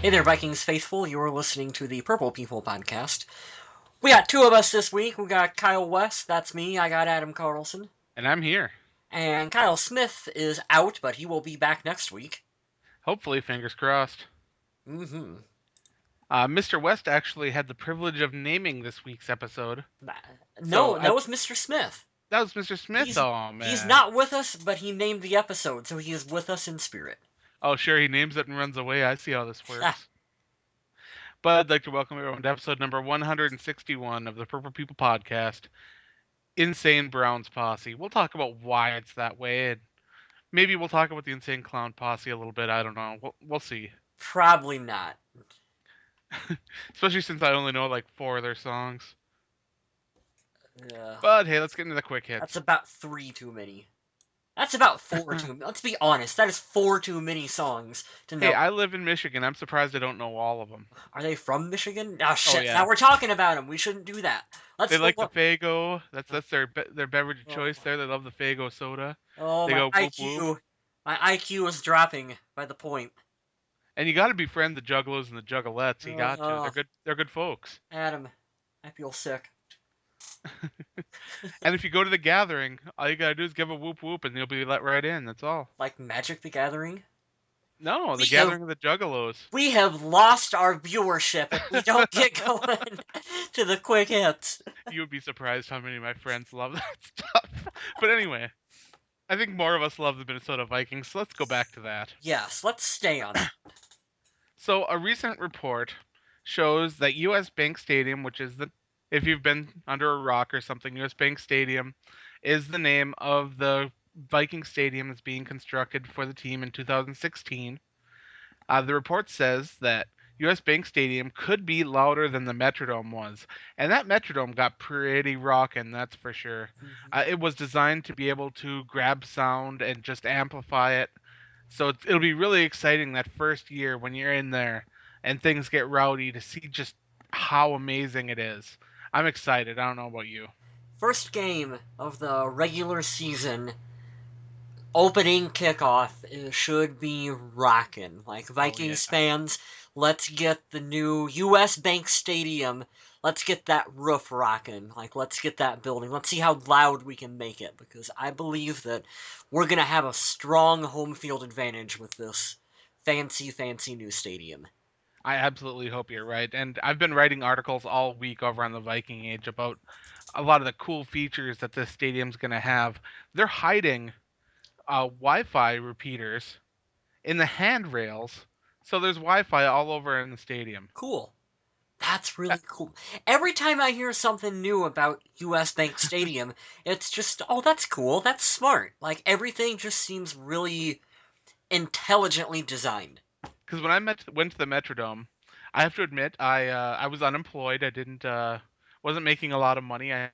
Hey there, Vikings faithful. You're listening to the Purple People podcast. We got two of us this week. We got Kyle West, that's me. I got Adam Carlson. And I'm here. And Kyle Smith is out, but he will be back next week. Hopefully, fingers crossed. Mm-hmm. Mr. West actually had the privilege of naming this week's episode. No, that was Mr. Smith. That was Mr. Smith, man. He's not with us, but he named the episode, so he is with us in spirit. Oh, sure, he names it and runs away. I see how this works. But I'd like to welcome everyone to episode number 161 of the Purple People podcast, Insane Browns Posse. We'll talk about why it's that way, and maybe we'll talk about the Insane Clown Posse a little bit. I don't know. We'll see. Probably not. Especially since I only know like 4 of their songs. Yeah. But hey, let's get into the quick hits. That's about 3 too many. That's about 4 too many. Let's be honest, that is 4 too many songs to know. Hey, I live in Michigan. I'm surprised I don't know all of them. Are they from Michigan? Oh, shit. Oh, yeah. Now we're talking about them. We shouldn't do that. They like the Faygo. That's their beverage of choice there. They love the Faygo soda. Oh, they my go IQ. whoop, whoop. My IQ is dropping by the point. And you got to befriend the Juggalos and the Juggalettes. You got to. They're good folks. Adam, I feel sick. And if you go to the gathering, all you gotta do is give a whoop whoop, and you'll be let right in. That's all. Like Magic the Gathering? No, the gathering of the Juggalos. We have lost our viewership if we don't get going to the quick hits. You would be surprised how many of my friends love that stuff. But anyway, I think more of us love the Minnesota Vikings, so let's go back to that. Yes, let's stay on it. So a recent report shows that U.S. Bank Stadium, which is if you've been under a rock or something, U.S. Bank Stadium is the name of the Viking stadium that's being constructed for the team in 2016. The report says that U.S. Bank Stadium could be louder than the Metrodome was. And that Metrodome got pretty rockin', that's for sure. Mm-hmm. It was designed to be able to grab sound and just amplify it. So it'll be really exciting that first year when you're in there and things get rowdy to see just how amazing it is. I'm excited. I don't know about you. First game of the regular season, opening kickoff should be rockin'. Like Vikings fans, let's get the new U.S. Bank Stadium. Let's get that roof rockin'. Like, let's get that building. Let's see how loud we can make it, because I believe that we're going to have a strong home field advantage with this fancy, fancy new stadium. I absolutely hope you're right. And I've been writing articles all week over on the Viking Age about a lot of the cool features that this stadium's going to have. They're hiding Wi-Fi repeaters in the handrails, so there's Wi-Fi all over in the stadium. Cool. That's really cool. Every time I hear something new about U.S. Bank Stadium, it's just, oh, that's cool. That's smart. Like, everything just seems really intelligently designed. Because when I went to the Metrodome, I have to admit I was unemployed. I wasn't making a lot of money. I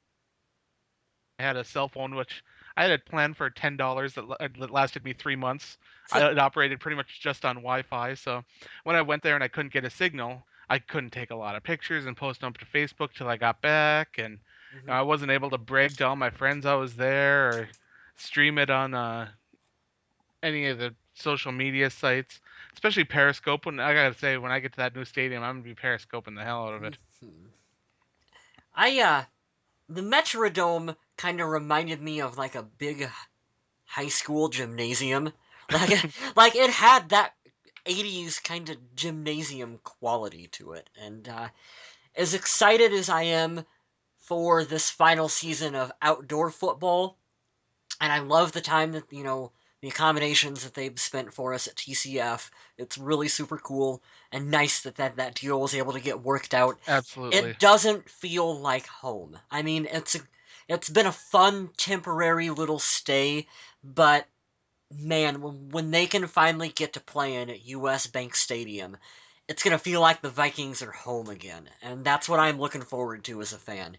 had a cell phone which I had a plan for $10 that lasted me 3 months. It operated pretty much just on Wi-Fi. So when I went there and I couldn't get a signal, I couldn't take a lot of pictures and post them to Facebook till I got back, and I wasn't able to brag to all my friends I was there or stream it on any of the social media sites, especially Periscope. When I gotta say, when I get to that new stadium, I'm gonna be Periscoping the hell out of it. The Metrodome kind of reminded me of like a big high school gymnasium. Like it had that 80s kind of gymnasium quality to it. And as excited as I am for this final season of outdoor football, and I love the time that, the accommodations that they've spent for us at TCF. It's really super cool and nice that deal was able to get worked out. Absolutely. It doesn't feel like home. I mean, it's been a fun temporary little stay, but man, when they can finally get to playing at U.S. Bank Stadium, it's going to feel like the Vikings are home again, and that's what I'm looking forward to as a fan.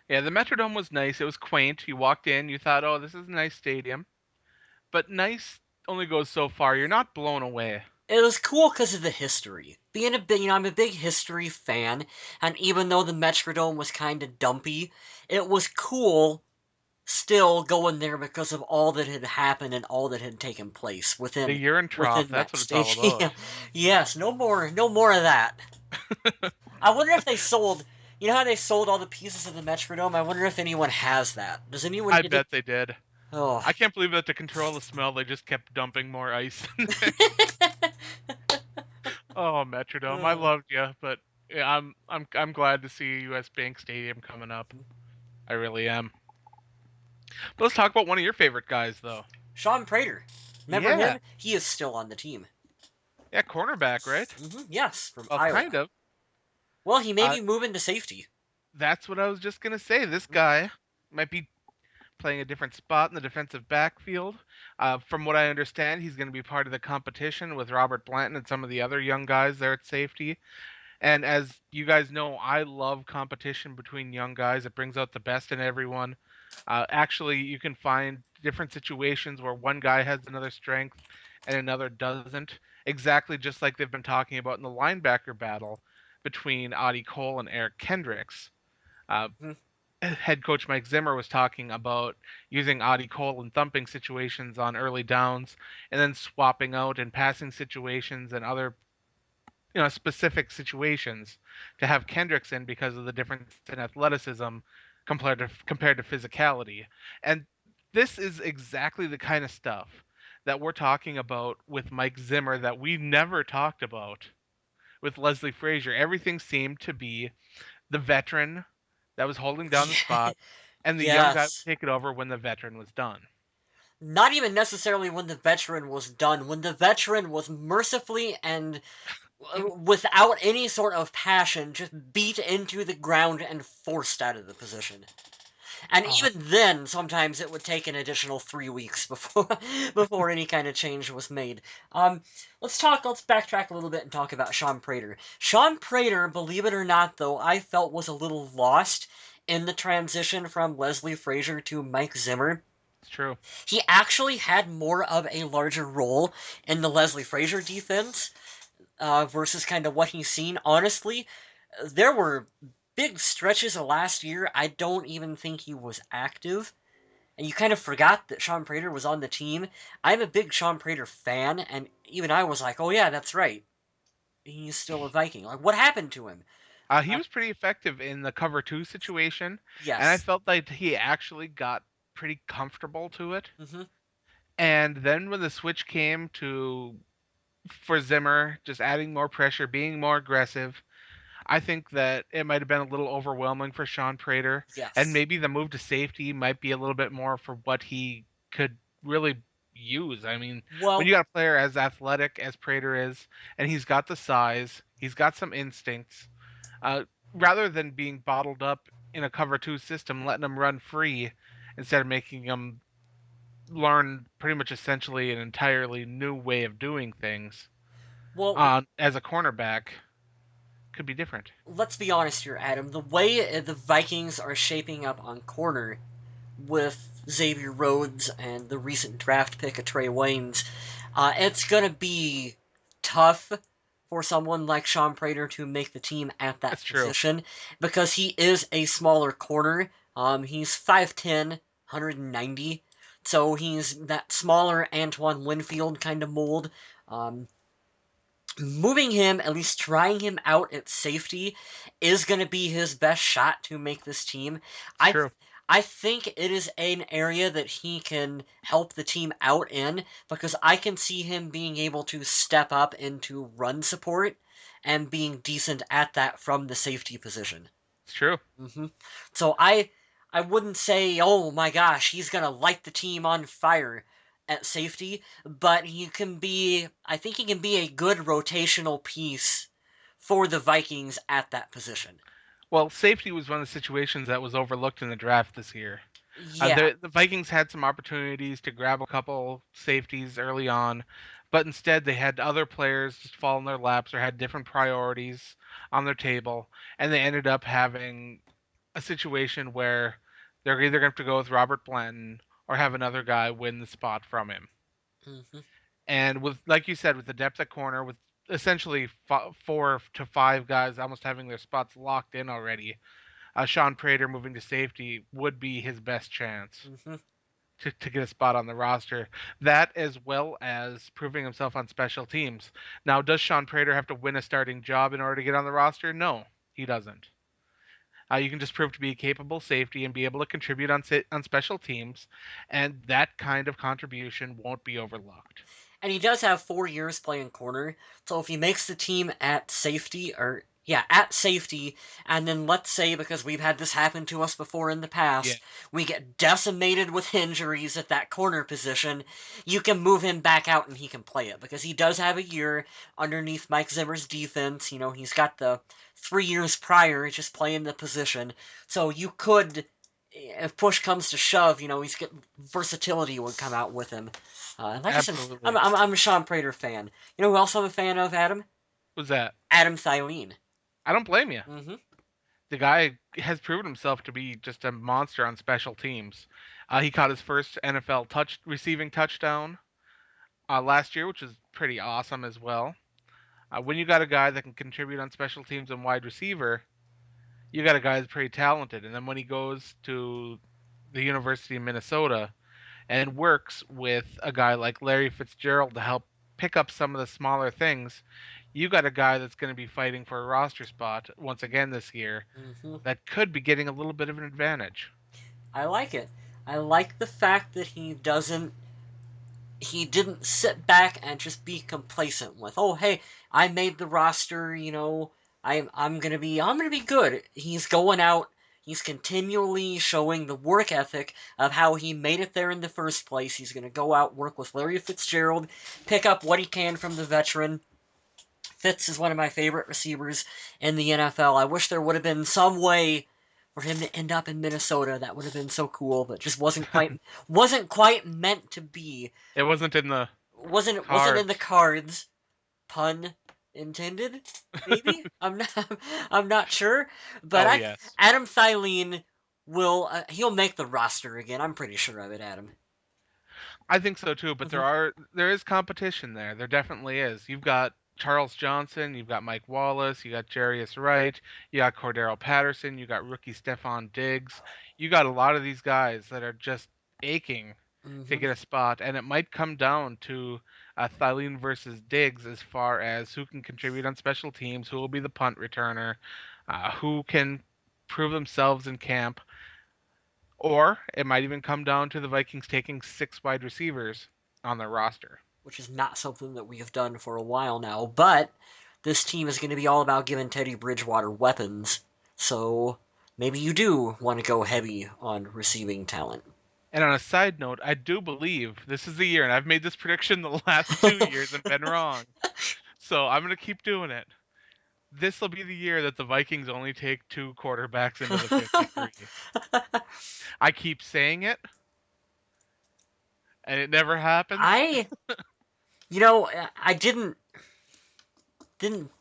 Yeah, the Metrodome was nice. It was quaint. You walked in, you thought, oh, this is a nice stadium. But nice only goes so far. You're not blown away. It was cool because of the history. I'm a big history fan, and even though the Metrodome was kind of dumpy, it was cool still going there because of all that had happened and all that had taken place The within urine trough, within that's that what it's all stadium. about. Yes, no more of that. I wonder if they sold. You know how they sold all the pieces of the Metrodome? I wonder if anyone has that. Does anyone I get it? bet they did. Oh. I can't believe that to control the smell, they just kept dumping more ice in there. Oh, Metrodome, I Oh. loved you, but yeah, I'm glad to see US Bank Stadium coming up. I really am. But let's talk about one of your favorite guys, though. Sean Prater. Remember Yeah, him? He is still on the team. yeah, cornerback, right? Yes, from Well, kind Iowa. of. Well, he may Uh, be moving to safety. that's what I was just gonna say. This guy might be playing a different spot in the defensive backfield. From what I understand, he's going to be part of the competition with Robert Blanton and some of the other young guys there at safety. And as you guys know, I love competition between young guys. It brings out the best in everyone. Actually, you can find different situations where one guy has another strength and another doesn't. Exactly just like they've been talking about in the linebacker battle between Audie Cole and Eric Kendricks. Uh, Mhm. Head coach Mike Zimmer was talking about using Audie Cole in thumping situations on early downs and then swapping out in passing situations and other specific situations to have Kendricks in because of the difference in athleticism compared to physicality. And this is exactly the kind of stuff that we're talking about with Mike Zimmer that we never talked about with Leslie Frazier. Everything seemed to be the veteran that was holding down the spot, and the young guy would Yes. take it over when the veteran was done. Not even necessarily when the veteran was done. When the veteran was mercifully and without any sort of passion, just beat into the ground and forced out of the position. And Uh, even then, sometimes it would take an additional 3 weeks before before any kind of change was made. Let's backtrack a little bit and talk about Sean Prater. Sean Prater, believe it or not, though, I felt was a little lost in the transition from Leslie Frazier to Mike Zimmer. it's true. He actually had more of a larger role in the Leslie Frazier defense versus kind of what he's seen. Honestly, there were big stretches of last year I don't even think he was active. And you kind of forgot that Sean Prater was on the team. I'm a big Sean Prater fan, and even I was like, oh yeah, that's right. He's still a Viking. Like, what happened to him? He Uh, was pretty effective in the cover two situation, and I yes. felt like he actually got pretty comfortable to it. Hmm. And then when the switch came to for Zimmer, just adding more pressure, being more aggressive, I think that it might have been a little overwhelming for Sean Prater, and Yes. maybe the move to safety might be a little bit more for what he could really use. I mean, when Well, you got a player as athletic as Prater is, and he's got the size, he's got some instincts, uh, rather than being bottled up in a cover two system, letting him run free instead of making him learn pretty much essentially an entirely new way of doing things well, as a cornerback could be different. let's be honest here, Adam. The way the Vikings are shaping up on corner with Xavier Rhodes and the recent draft pick of Trey Waynes, it's going to be tough for someone like Sean Prater to make the team at that That's true. position because he is a smaller corner. He's 5'10", 190. So he's that smaller Antoine Winfield kind of mold. Um, Moving him, at least trying him out at safety, is going to be his best shot to make this team. It's I true. I think it is an area that he can help the team out in because I can see him being able to step up into run support and being decent at that from the safety position. It's true. Hmm. So I wouldn't say, oh my gosh, he's gonna light the team on fire at safety, but I think he can be a good rotational piece for the Vikings at that position. Well, safety was one of the situations that was overlooked in the draft this year. Yeah. The Vikings had some opportunities to grab a couple safeties early on, but instead they had other players just fall in their laps or had different priorities on their table, and they ended up having a situation where they're either going to have to go with Robert Blanton or have another guy win the spot from him. Hmm. And with, like you said, with the depth at corner, with essentially 4 to 5 guys almost having their spots locked in already, Sean Prater moving to safety would be his best chance Mm-hmm. to get a spot on the roster. That as well as proving himself on special teams. Now, does Sean Prater have to win a starting job in order to get on the roster? No, he doesn't. You can just prove to be a capable safety and be able to contribute on special teams, and that kind of contribution won't be overlooked. And he does have 4 years playing corner, so if he makes the team at safety, or yeah, at safety, and then let's say, because we've had this happen to us before in the Yeah, past, we get decimated with injuries at that corner position, you can move him back out and he can play it, because he does have a year underneath Mike Zimmer's defense. He's got the 3 years prior just playing the position, so you could, if push comes to shove, he's got versatility would come out with him. Like I said, I'm, absolutely. I'm, I'm a Sean Prater fan. You know who else I'm a fan of, Adam? Who's that? Adam Thielen. I don't blame you. Mm-hmm. The guy has proven himself to be just a monster on special teams. He caught his first NFL receiving touchdown last year, which is pretty awesome as well. When you got a guy that can contribute on special teams and wide receiver, you got a guy that's pretty talented. And then when he goes to the University of Minnesota and works with a guy like Larry Fitzgerald to help pick up some of the smaller things, you got a guy that's going to be fighting for a roster spot once again this year Mm-hmm. that could be getting a little bit of an advantage. I like it. I like the fact that he didn't sit back and just be complacent with, oh hey, I made the roster, I'm gonna be good. He's going out, he's continually showing the work ethic of how he made it there in the first place. He's gonna go out, work with Larry Fitzgerald, pick up what he can from the veteran. Fitz is one of my favorite receivers in the NFL. I wish there would have been some way for him to end up in Minnesota. That would have been so cool, but just wasn't quite meant to be. It wasn't in the Wasn't in the cards. cards. Pun intended, maybe. I'm not sure, but Oh yes, Adam Thielen he'll make the roster again. I'm pretty sure of it, Adam. I think so too. But Hmm. there is competition there. There definitely is. You've got Charles Johnson, you've got Mike Wallace, you got Jarius Wright, you got Cordero Patterson, you got rookie Stephon Diggs. You got a lot of these guys that are just aching to Hmm. get a spot, and it might come down to Thielen versus Diggs as far as who can contribute on special teams, who will be the punt returner, who can prove themselves in camp, or it might even come down to the Vikings taking 6 wide receivers on their roster. Which is not something that we have done for a while now. But this team is going to be all about giving Teddy Bridgewater weapons. So maybe you do want to go heavy on receiving talent. And on a side note, I do believe this is the year, and I've made this prediction the last 2 years and been wrong. So I'm going to keep doing it. This will be the year that the Vikings only take 2 quarterbacks into the 53. I keep saying it, and it never happens. I, I didn't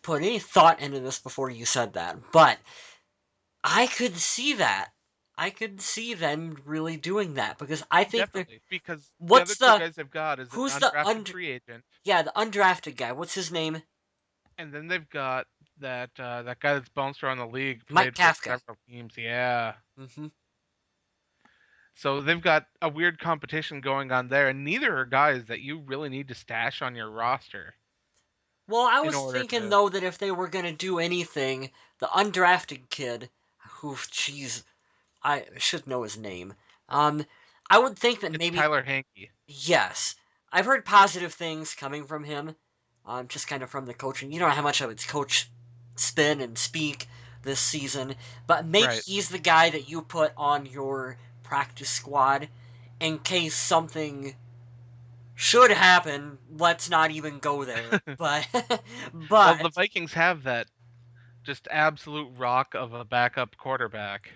put any thought into this before you said that, but I could see that. I could see them really doing that because I think they're. Definitely, because the other What's two the guys they've got is an who's the undrafted free agent, yeah, the undrafted guy? What's his name? and then they've got that guy that's bounced around the league, Mike played for Kafka. several teams. Yeah, Hmm. so they've got a weird competition going on there, and neither are guys that you really need to stash on your roster Well, I in was order thinking to. though that if they were gonna do anything, the undrafted kid, who, jeez, I should know his name. Um, I would think that It's maybe Tyler Hankey. yes, I've heard positive things coming from him. Just kind of from the coaching. You know how much of it's coach spin and speak this season, but maybe Right. he's the guy that you put on your practice squad in case something should happen. Let's not even go there. But Well, the but Vikings have that just absolute rock of a backup quarterback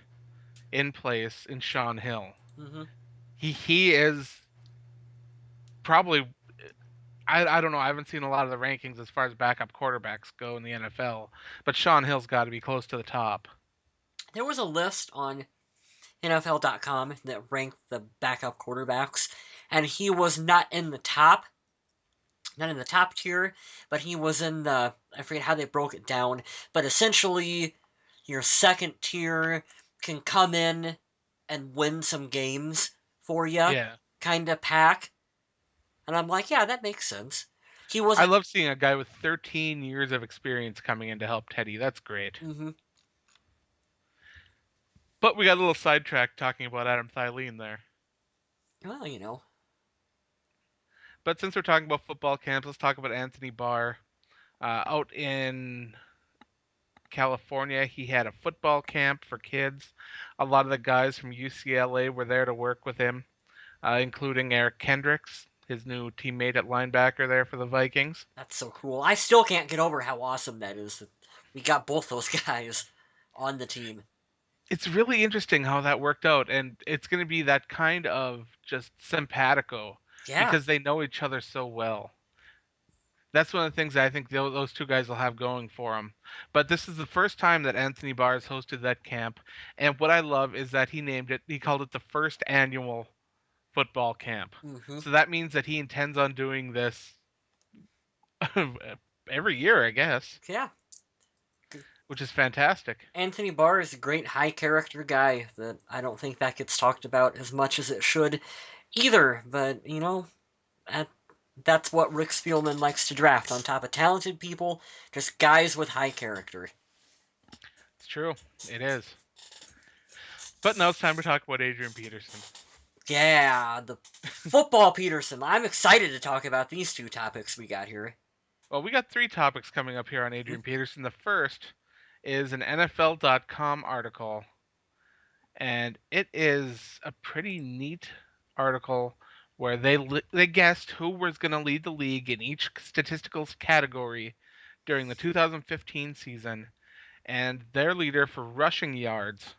in place in Sean Hill. mhm. He is probably I don't know. I haven't seen a lot of the rankings as far as backup quarterbacks go in the NFL, but Sean Hill's got to be close to the top. There was a list on NFL.com that ranked the backup quarterbacks, and he was not in the top tier, but he was in the, I forget how they broke it down, but essentially your second tier, can come in and win some games for you Yeah. kind of pack. And I'm like, yeah, that makes sense. He was. I love seeing a guy with 13 years of experience coming in to help Teddy. That's great. Mm-hmm. But we got a little sidetracked talking about Adam Thielen there. Well, you know. But since we're talking about football camps, let's talk about Anthony Barr. Out in California, he had a football camp for kids. A lot of the guys from UCLA were there to work with him, including Eric Kendricks, his new teammate at linebacker there for the Vikings. That's so cool. I still can't get over how awesome that is that we got both those guys on the team. It's really interesting how that worked out, and it's going to be that kind of just simpatico Yeah. because they know each other so well. That's one of the things that I think those two guys will have going for them. But this is the first time that Anthony Barr has hosted that camp, and what I love is that he called it the first annual football camp. Mm-hmm. So that means that he intends on doing this every year, I guess, Yeah. which is fantastic. Anthony Barr is a great high character guy that I don't think that gets talked about as much as it should either. But, you know, that's what Rick Spielman likes to draft on top of talented people, just guys with high character. It's true. It is. But now it's time to talk about Adrian Peterson. Yeah, the football Peterson. I'm excited to talk about these two topics we got here. Well, we got 3 topics coming up here on Adrian Peterson. The first is an NFL.com article, and it is a pretty neat article where they guessed who was going to lead the league in each statistical category during the 2015 season, and their leader for rushing yards,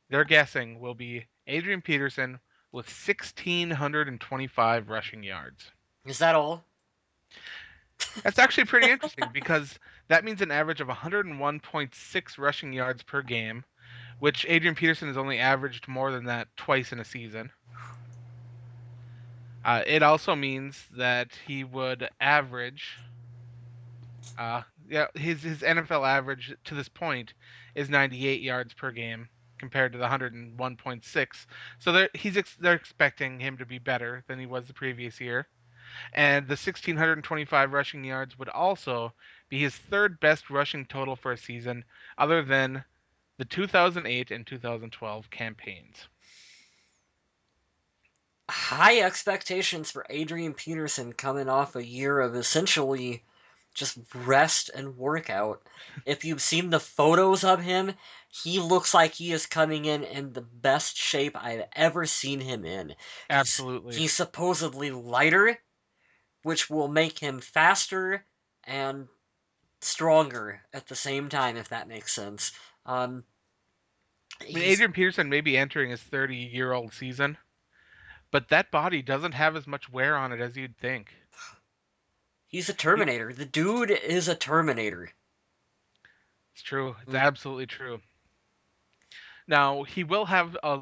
they're guessing, will be Adrian Peterson with 1,625 rushing yards. Is that all? That's actually pretty interesting because that means an average of 101.6 rushing yards per game, which Adrian Peterson has only averaged more than that twice in a season. It also means that he would average, his NFL average to this point is 98 yards per game compared to the 101.6. So they're expecting him to be better than he was the previous year. And the 1,625 rushing yards would also be his third best rushing total for a season, other than the 2008 and 2012 campaigns. High expectations for Adrian Peterson coming off a year of essentially just rest and workout. If you've seen the photos of him, he looks like he is coming in the best shape I've ever seen him in. Absolutely. He's supposedly lighter, which will make him faster and stronger at the same time, if that makes sense. I mean, Adrian Peterson may be entering his 30-year-old season, but that body doesn't have as much wear on it as you'd think. He's a Terminator. The dude is a Terminator. It's true. It's absolutely true. Now, he will have a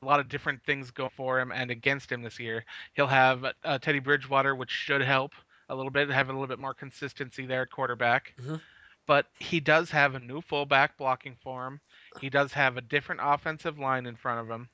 lot of different things go for him and against him this year. He'll have Teddy Bridgewater, which should help a little bit, have a little bit more consistency there at quarterback. Mm-hmm. But he does have a new fullback blocking for him. He does have a different offensive line in front of him.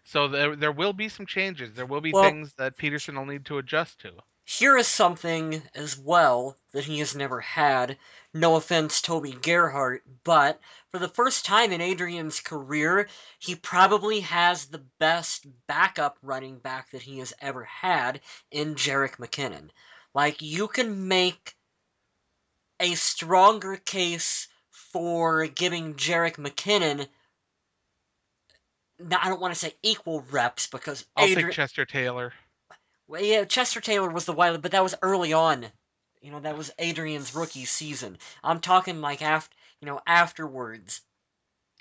So there will be some changes. There will be things that Peterson will need to adjust to. Here is something as well that he has never had. No offense, Toby Gerhart, but for the first time in Adrian's career, he probably has the best backup running back that he has ever had in Jerick McKinnon. Like, you can make a stronger case for giving Jerick McKinnon, now, I don't want to say equal reps because I'll take Chester Taylor. Well, yeah, Chester Taylor was the wild, but that was early on. You know, that was Adrian's rookie season. I'm talking like afterwards.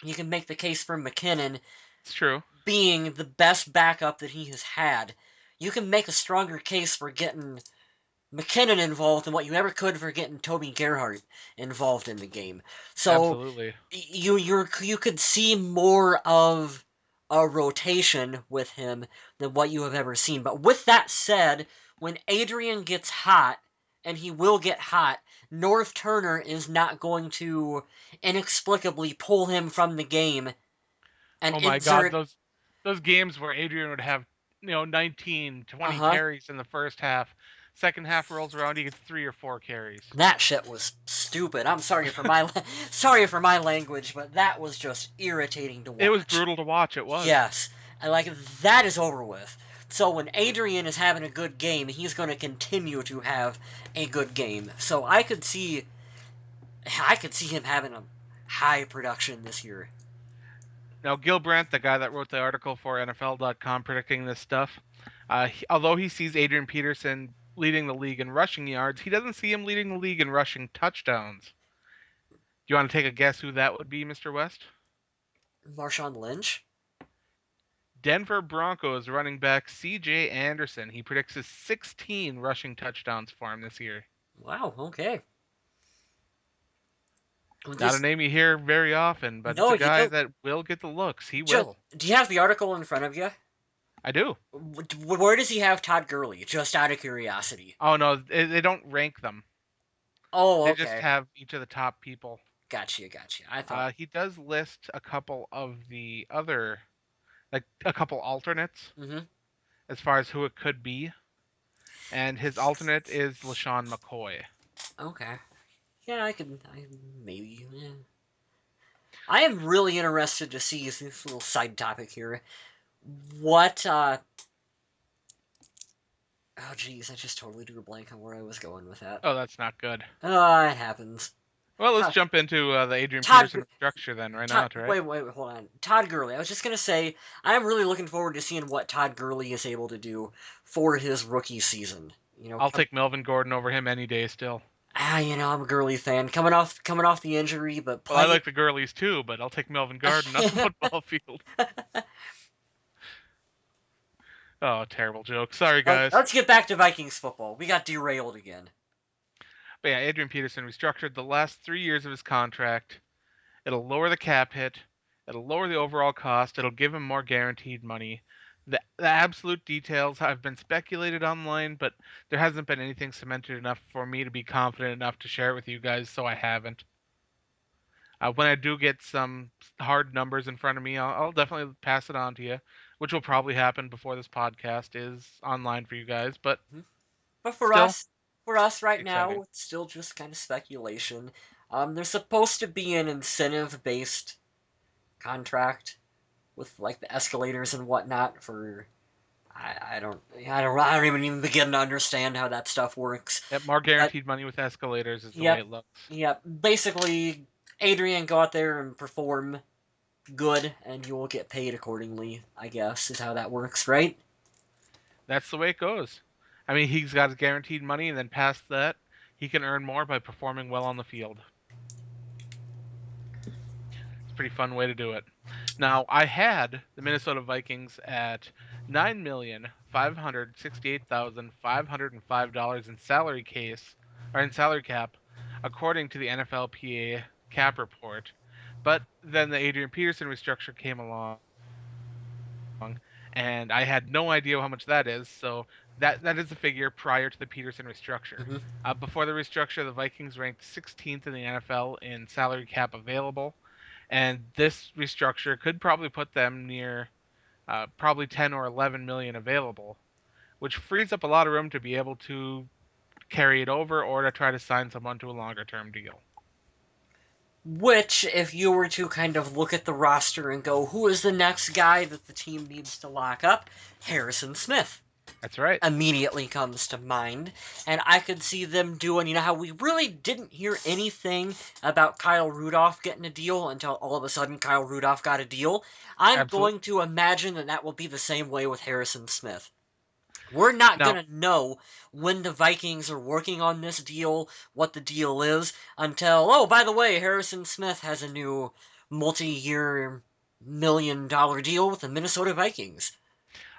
You can make the case for McKinnon. It's true. Being the best backup that he has had. You can make a stronger case for getting McKinnon involved than what you ever could for getting Toby Gerhart involved in the game. So absolutely, you could see more of a rotation with him than what you have ever seen. But with that said, when Adrian gets hot and he will get hot, North Turner is not going to inexplicably pull him from the game and Oh my God, insert. those games where Adrian would have 19, 20 Uh-huh. carries in the first half. Second half rolls around, he gets 3 or 4 carries. That shit was stupid. I'm sorry for my sorry for my language, but that was just irritating to watch. It was brutal to watch. It was. Yes. And like that is over with. So when Adrian is having a good game, he's going to continue to have a good game. So I could see him having a high production this year. Now, Gil Brandt, the guy that wrote the article for NFL.com predicting this stuff, although he sees Adrian Peterson leading the league in rushing yards, he doesn't see him leading the league in rushing touchdowns. Do you want to take a guess who that would be, Mr. West? Marshawn Lynch? Denver Broncos running back C.J. Anderson. He predicts his 16 rushing touchdowns for him this year. Wow, okay. Not a name you hear very often, but No, it's a you guy don't. that will get the looks. He will. Do you have the article in front of you? I do. Where does he have Todd Gurley? Just out of curiosity. Oh, no, they don't rank them. Oh, okay. They just have each of the top people. Gotcha. I thought he does list a couple of the other, like a couple alternates as far as who it could be. And his alternate is LaShawn McCoy. Okay. Yeah, maybe. Yeah. I am really interested to see this little side topic here. What, oh geez, I just totally drew a blank on where I was going with that. Oh, that's not good. It happens. Well, let's jump into the Adrian Peterson structure then, right now, right? Wait, hold on. Todd Gurley. I was just going to say, I'm really looking forward to seeing what Todd Gurley is able to do for his rookie season. I'll take Melvin Gordon over him any day still. I'm a Gurley fan. Coming off the injury, but well, I like the Gurleys too, but I'll take Melvin Gordon on the football field. Oh, terrible joke. Sorry, guys. Let's get back to Vikings football. We got derailed again. But yeah, Adrian Peterson restructured the last 3 years of his contract. It'll lower the cap hit. It'll lower the overall cost. It'll give him more guaranteed money. The absolute details have been speculated online, but there hasn't been anything cemented enough for me to be confident enough to share it with you guys, so I haven't. When I do get some hard numbers in front of me, I'll definitely pass it on to you, which will probably happen before this podcast is online for you guys. But for us right now, it's still just kind of speculation. There's supposed to be an incentive-based contract with like the escalators and whatnot for. I don't even begin to understand how that stuff works. More guaranteed money with escalators is the way it looks. Yep. Basically, Adrian, go out there and perform good, and you will get paid accordingly, I guess, is how that works, right? That's the way it goes. I mean, he's got his guaranteed money, and then past that, he can earn more by performing well on the field. It's a pretty fun way to do it. Now, I had the Minnesota Vikings at $9,568,505 in salary cap, according to the NFLPA cap report. But then the Adrian Peterson restructure came along, and I had no idea how much that is. So that is the figure prior to the Peterson restructure. Before the restructure, the Vikings ranked 16th in the NFL in salary cap available. And this restructure could probably put them near probably 10 or 11 million available, which frees up a lot of room to be able to carry it over or to try to sign someone to a longer term deal. Which, if you were to kind of look at the roster and go, who is the next guy that the team needs to lock up? Harrison Smith. That's right. Immediately comes to mind. And I could see them doing, how we really didn't hear anything about Kyle Rudolph getting a deal until all of a sudden Kyle Rudolph got a deal. I'm going to imagine that will be the same way with Harrison Smith. We're not going to know when the Vikings are working on this deal, what the deal is, until, oh, by the way, Harrison Smith has a new multi-year $1 million deal with the Minnesota Vikings.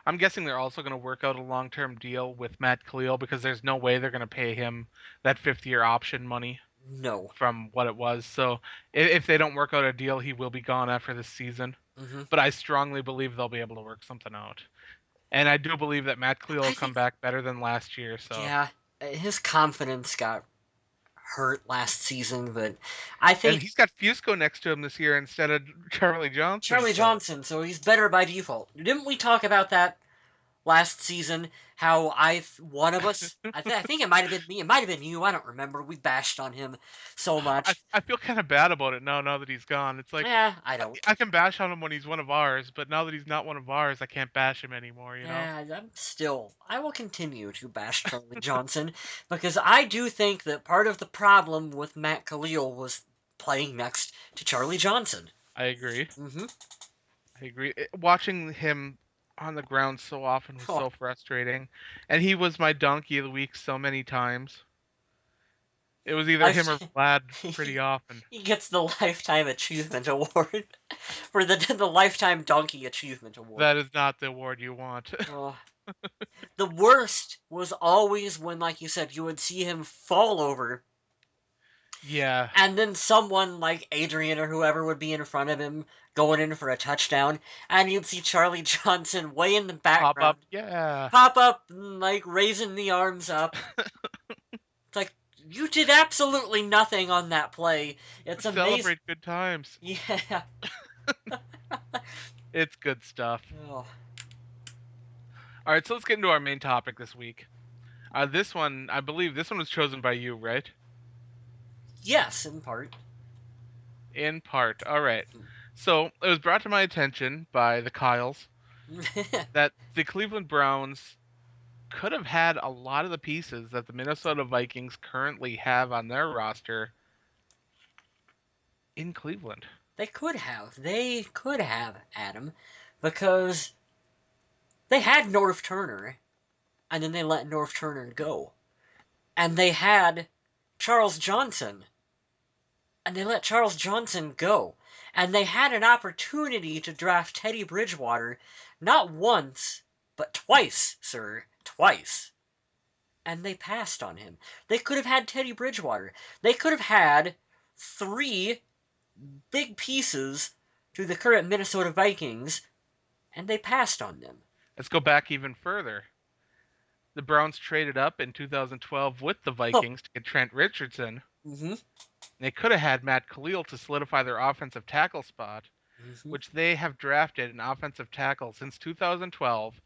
I'm guessing they're also going to work out a long-term deal with Matt Khalil because there's no way they're going to pay him that 5th-year option money. No. From what it was. So if they don't work out a deal, he will be gone after this season. But I strongly believe they'll be able to work something out. And I do believe that Matt Khalil will come back better than last year. So yeah, his confidence got hurt last season, but I And think he's got Fusco next to him this year instead of Charlie Johnson. Charlie Johnson, so he's better by default. Didn't we talk about that last season? How one of us, I think it might have been me, it might have been you, I don't remember. We bashed on him so I, much. I feel kind of bad about it now that he's gone. It's like Yeah, I don't. I can bash on him when he's one of ours, but now that he's not one of ours, I can't bash him anymore. Yeah, I will continue to bash Charlie Johnson because I do think that part of the problem with Matt Khalil was playing next to Charlie Johnson. I agree. Mm-hmm. I agree. Watching him on the ground so often was Oh, so frustrating, and he was my donkey of the week so many times. It was either him or Vlad pretty often. he gets the Lifetime Achievement Award for the Lifetime Donkey Achievement Award. That is not the award you want. Oh. The worst was always when, like you said, you would see him fall over. Yeah. And then someone like Adrian or whoever would be in front of him going in for a touchdown. And you'd see Charlie Johnson way in the background. Pop up. Yeah. Pop up, like raising the arms up. It's like, you did absolutely nothing on that play. It's amazing. Celebrate good times. Yeah. It's good stuff. Oh. All right, so let's get into our main topic this week. This one, I believe this one was chosen by you, right? Yes, in part. In part. All right. So it was brought to my attention by the Kyles that the Cleveland Browns could have had a lot of the pieces that the Minnesota Vikings currently have on their roster in Cleveland. They could have. They could have, Adam, because they had Norv Turner, and then they let Norv Turner go. And they had Charles Johnson, and they let Charles Johnson go. And they had an opportunity to draft Teddy Bridgewater, not once, but twice, sir. Twice. And they passed on him. They could have had Teddy Bridgewater. They could have had 3 big pieces to the current Minnesota Vikings, and they passed on them. Let's go back even further. The Browns traded up in 2012 with the Vikings to get Trent Richardson. Mm-hmm. They could have had Matt Khalil to solidify their offensive tackle spot, which they have drafted an offensive tackle since 2012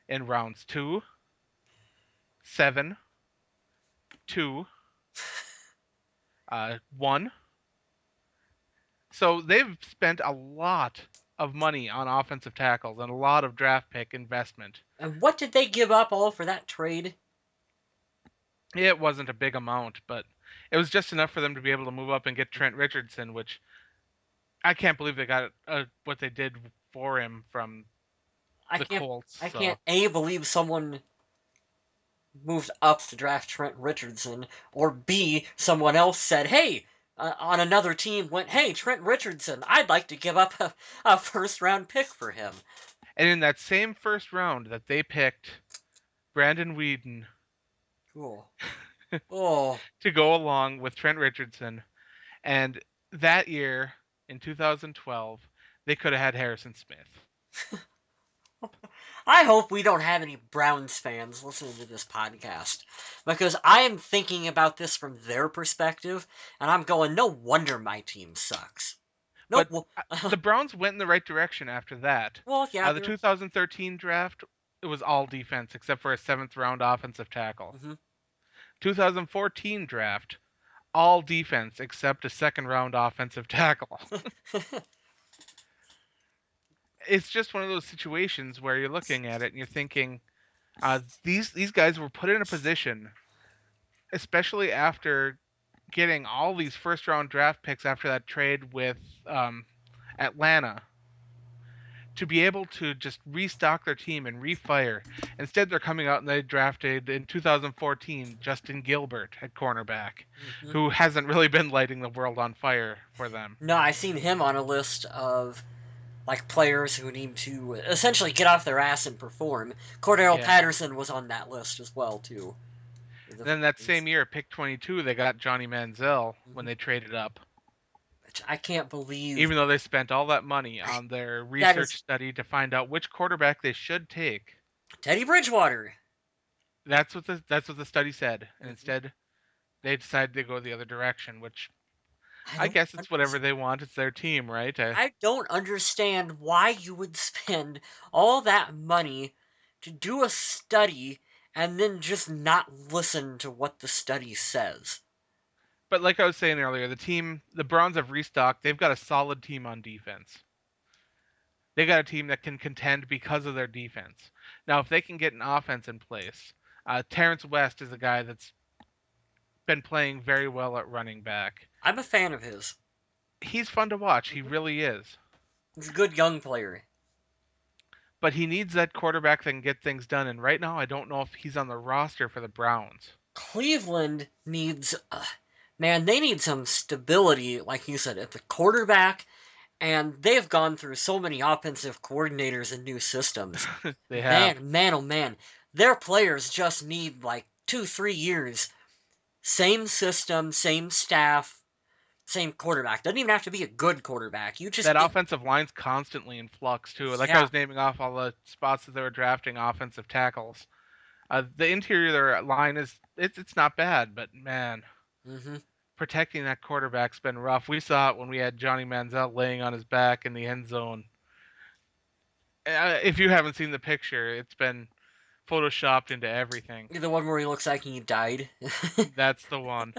in rounds 2, 7, 2, 1. So they've spent a lot of money on offensive tackles and a lot of draft pick investment. And what did they give up all for that trade? It wasn't a big amount, but it was just enough for them to be able to move up and get Trent Richardson, which I can't believe they got what they did for him from the Colts. I can't believe someone moved up to draft Trent Richardson, or B, someone else said, hey, on another team went, hey, Trent Richardson, I'd like to give up a first-round pick for him. And in that same first round that they picked Brandon Whedon to go along with Trent Richardson. And that year, in 2012, they could have had Harrison Smith. I hope we don't have any Browns fans listening to this podcast, because I am thinking about this from their perspective, and I'm going, no wonder my team sucks. No, but the Browns went in the right direction after that. Well, yeah. The 2013 draft, it was all defense except for a 7th round offensive tackle. Mm-hmm. 2014 draft, all defense except a 2nd round offensive tackle. It's just one of those situations where you're looking at it and you're thinking, these guys were put in a position, especially after getting all these first round draft picks after that trade with Atlanta, to be able to just restock their team and refire. Instead, they're coming out and they drafted in 2014 Justin Gilbert at cornerback, who hasn't really been lighting the world on fire for them. No, I seen him on a list of like players who need to essentially get off their ass and perform. Cordell Patterson was on that list as well too. Then that same year, pick 22, they got Johnny Manziel when they traded up. Which I can't believe. Even though they spent all that money on their research study to find out which quarterback they should take. Teddy Bridgewater. That's what the study said, and Mhm. instead they decided to go the other direction, which I I don't guess it's whatever understand. they want. It's their team, right? I don't understand why you would spend all that money to do a study and then just not listen to what the study says. But like I was saying earlier, the Browns have restocked. They've got a solid team on defense. They got a team that can contend because of their defense. Now, if they can get an offense in place, Terrence West is a guy that's been playing very well at running back. I'm a fan of his. He's fun to watch. He Mhm. really is. He's a good young player. But he needs that quarterback that can get things done. And right now, I don't know if he's on the roster for the Browns. Cleveland needs, man, they need some stability, like you said, at the quarterback, and they've gone through so many offensive coordinators and new systems. They have. Oh man, their players just need like 2, 3 years. Same system, same staff, same quarterback. Doesn't even have to be a good quarterback. You just That get, offensive line's constantly in flux, too. Like I yeah. was naming off all the spots that they were drafting offensive tackles. The interior of their line it's not bad, but man, Hmm. protecting that quarterback's been rough. We saw it when we had Johnny Manziel laying on his back in the end zone. If you haven't seen the picture, it's been photoshopped into everything. The one where he looks like he died. That's the one.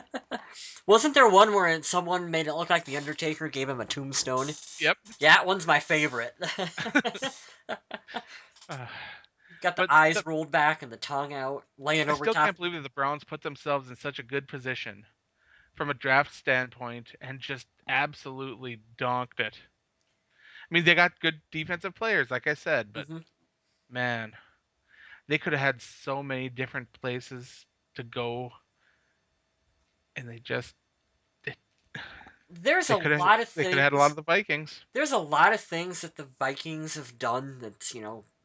Wasn't there one where someone made it look like the Undertaker gave him a tombstone? Yep. Yeah, that one's my favorite. Uh, Got the but eyes rolled back and the tongue out, laying I over still top. can't believe that the Browns put themselves in such a good position from a draft standpoint and just absolutely donked it. I mean, they got good defensive players, like I said, but Hmm. man, they could have had so many different places to go, and they, There's they a could have lot of they could have had a lot things. of the Vikings. There's a lot of things that the Vikings have done that's,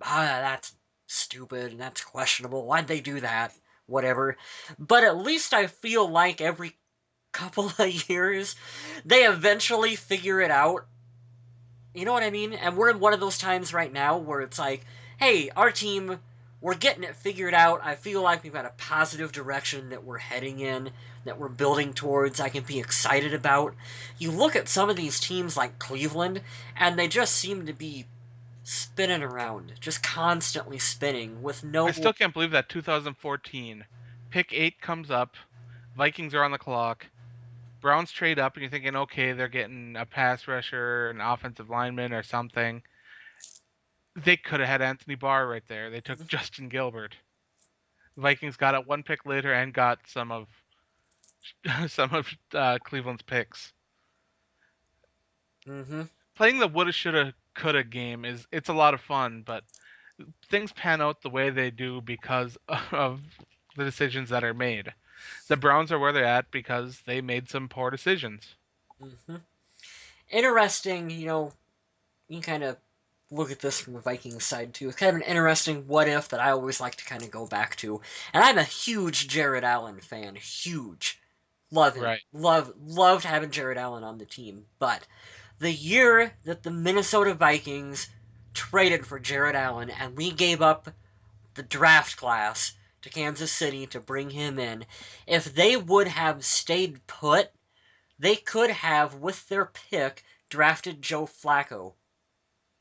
that's stupid and that's questionable. Why'd they do that? Whatever. But at least I feel like every couple of years, they eventually figure it out. You know what I mean? And we're in one of those times right now where it's like, hey, our team, we're getting it figured out. I feel like we've got a positive direction that we're heading in, that we're building towards, I can be excited about. You look at some of these teams like Cleveland, and they just seem to be spinning around, just constantly spinning with I no. still can't believe that 2014 pick 8 comes up, Vikings are on the clock, Browns trade up, and you're thinking, okay, they're getting a pass rusher, an offensive lineman, or something. They could have had Anthony Barr right there. They took Justin Gilbert. Vikings got it one pick later and got some of Cleveland's picks. Mm-hmm. Playing the woulda, shoulda, coulda game it's a lot of fun, but things pan out the way they do because of the decisions that are made. The Browns are where they're at because they made some poor decisions. Mm-hmm. Interesting, you can kind of look at this from the Vikings side too. It's kind of an interesting what if that I always like to kind of go back to. And I'm a huge Jared Allen fan. Huge. Love him. Right. Loved having Jared Allen on the team. But the year that the Minnesota Vikings traded for Jared Allen and we gave up the draft class to Kansas City to bring him in, if they would have stayed put, they could have, with their pick, drafted Joe Flacco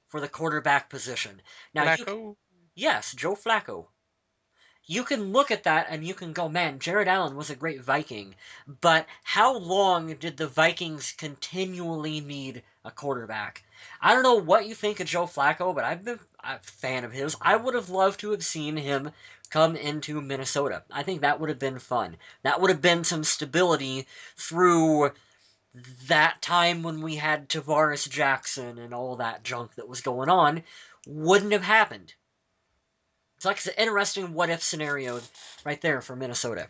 for the quarterback position. Now Flacco. yes, Joe Flacco. You can look at that and you can go, man, Jared Allen was a great Viking, but how long did the Vikings continually need a quarterback? I don't know what you think of Joe Flacco, but I've been a fan of his. I would have loved to have seen him come into Minnesota. I think that would have been fun. That would have been some stability through that time when we had Tavares Jackson and all that junk that was going on. Wouldn't have happened. It's like an interesting what if scenario right there for Minnesota.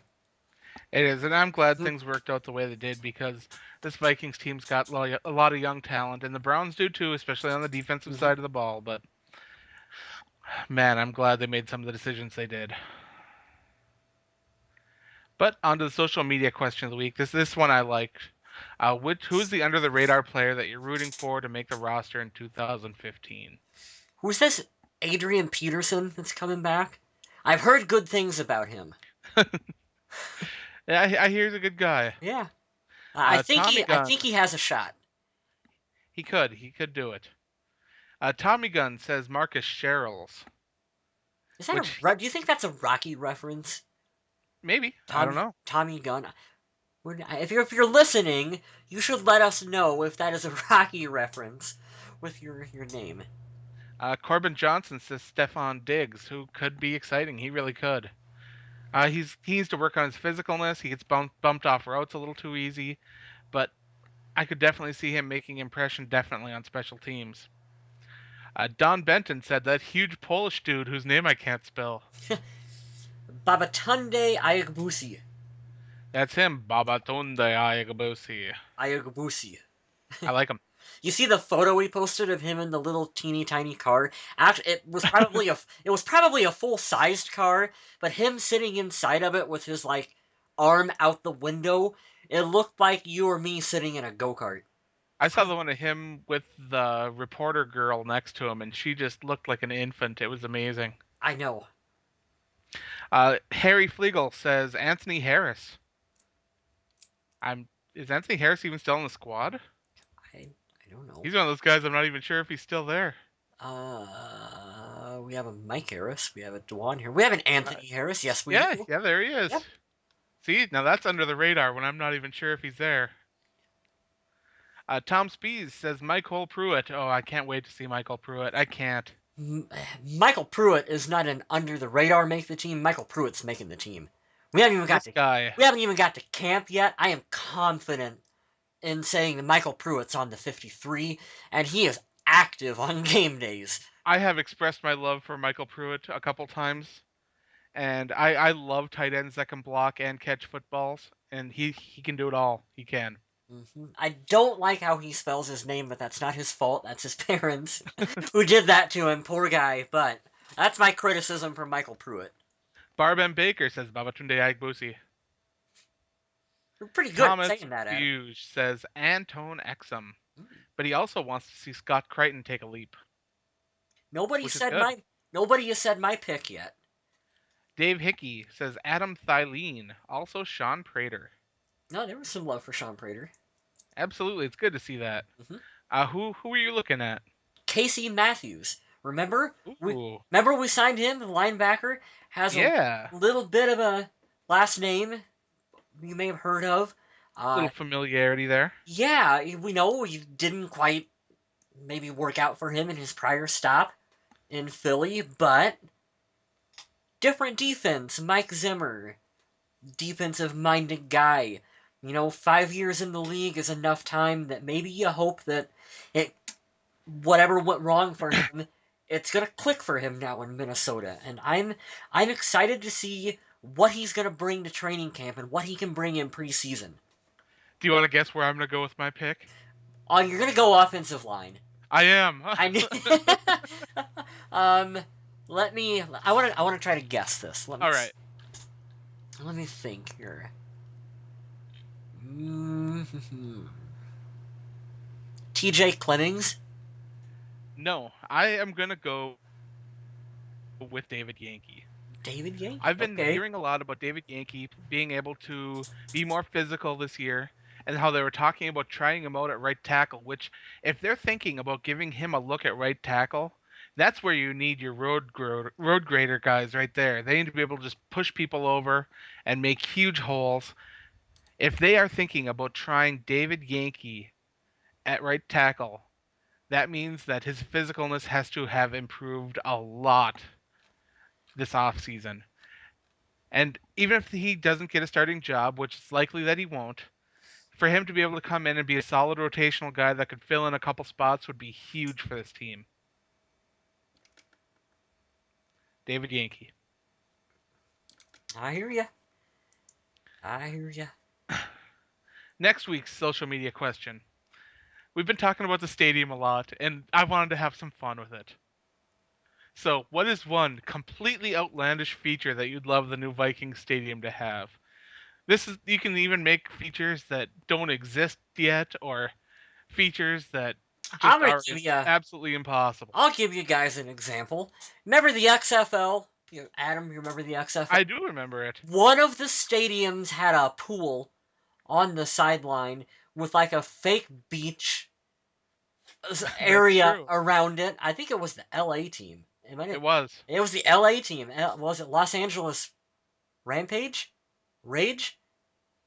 It is, and I'm glad Mhm. things worked out the way they did because this Vikings team's got a lot of young talent, and the Browns do too, especially on the defensive Mhm. side of the ball. But man, I'm glad they made some of the decisions they did. But on to the social media question of the week. This one I liked. Who's the under the radar player that you're rooting for to make the roster in 2015? Who's this Adrian Peterson that's coming back? I've heard good things about him. Yeah, I hear he's a good guy. Yeah. I think Tommy he I Gunn, think he has a shot. he could do it. Tommy Gunn says Marcus Sherrills, Is that which do you think that's a Rocky reference? maybe, I don't know. Tommy Gunn. If you're listening, you should let us know if that is a Rocky reference with your name. Corbin Johnson says Stefan Diggs, who could be exciting. He really could. He needs to work on his physicalness. He gets bumped off routes a little too easy, but I could definitely see him making impression definitely on special teams. Don Benton said that huge Polish dude whose name I can't spell. Babatunde Ayagbusi. That's him, Babatunde Ayagbusi. Ayagbusi. I like him. You see the photo we posted of him in the little teeny tiny car? Actually, it was probably a full sized car, but him sitting inside of it with his like arm out the window, it looked like you or me sitting in a go kart. I saw the one of him with the reporter girl next to him, and she just looked like an infant. It was amazing. I know. Harry Flegel says Anthony Harris. Is Anthony Harris even still in the squad? I don't know. He's one of those guys I'm not even sure if he's still there. We have a Mike Harris. We have a Dwan here. We have an Anthony Harris. Yes, we do. Yeah, there he is. Yep. See, now that's under the radar when I'm not even sure if he's there. Tom Spees says Michael Pruitt. Oh, I can't wait to see Michael Pruitt. I can't. Michael Pruitt is not an under the radar make the team. Michael Pruitt's making the team. We haven't even got This guy. we haven't even got to camp yet. I am confident in saying that Michael Pruitt's on the 53, and he is active on game days. I have expressed my love for Michael Pruitt a couple times, and I love tight ends that can block and catch footballs, and he can do it all. He can. I don't like how he spells his name, but that's not his fault. That's his parents who did that to him. Poor guy. But that's my criticism for Michael Pruitt. Barb M. Baker says Babatunde Agbusi. You're pretty good Thomas at saying that, Adam. Hughes says Antone Exum, but he also wants to see Scott Crichton take a leap. Nobody Which is said good. nobody has said my pick yet. Dave Hickey says Adam Thylene, also Sean Prater. No, there was some love for Sean Prater. Absolutely, it's good to see that. Who are you looking at? Casey Matthews. Remember? Ooh. Remember we signed him, the linebacker? Has a little bit of a last name you may have heard of. A little familiarity there. Yeah, we know he didn't quite maybe work out for him in his prior stop in Philly, but different defense. Mike Zimmer, defensive-minded guy. 5 years in the league is enough time that maybe you hope that whatever went wrong for him, it's gonna click for him now in Minnesota. And I'm excited to see what he's gonna bring to training camp and what he can bring in preseason. Do you want to guess where I'm gonna go with my pick? Oh, you're gonna go offensive line. I am. I want to try to guess this. All right. Let me think here. TJ Clemmings? No, I am gonna go with David Yankee. David Yankee? I've been hearing a lot about David Yankee being able to be more physical this year, and how they were talking about trying him out at right tackle, which, if they're thinking about giving him a look at right tackle, that's where you need your road grader guys right there. They need to be able to just push people over and make huge holes. If they are thinking about trying David Yankee at right tackle, that means that his physicalness has to have improved a lot this offseason. And even if he doesn't get a starting job, which is likely that he won't, for him to be able to come in and be a solid rotational guy that could fill in a couple spots would be huge for this team. David Yankee. I hear ya. Next week's social media question. We've been talking about the stadium a lot, and I wanted to have some fun with it. So, what is one completely outlandish feature that you'd love the new Vikings stadium to have? You can even make features that don't exist yet, or features that just are absolutely impossible. I'll give you guys an example. Remember the XFL Adam, you remember the XFL? I do remember it. One of the stadiums had a pool on the sideline with like a fake beach That's area true. around it. I think it was the LA team. It was. It was the LA team. Was it Los Angeles Rampage? Rage?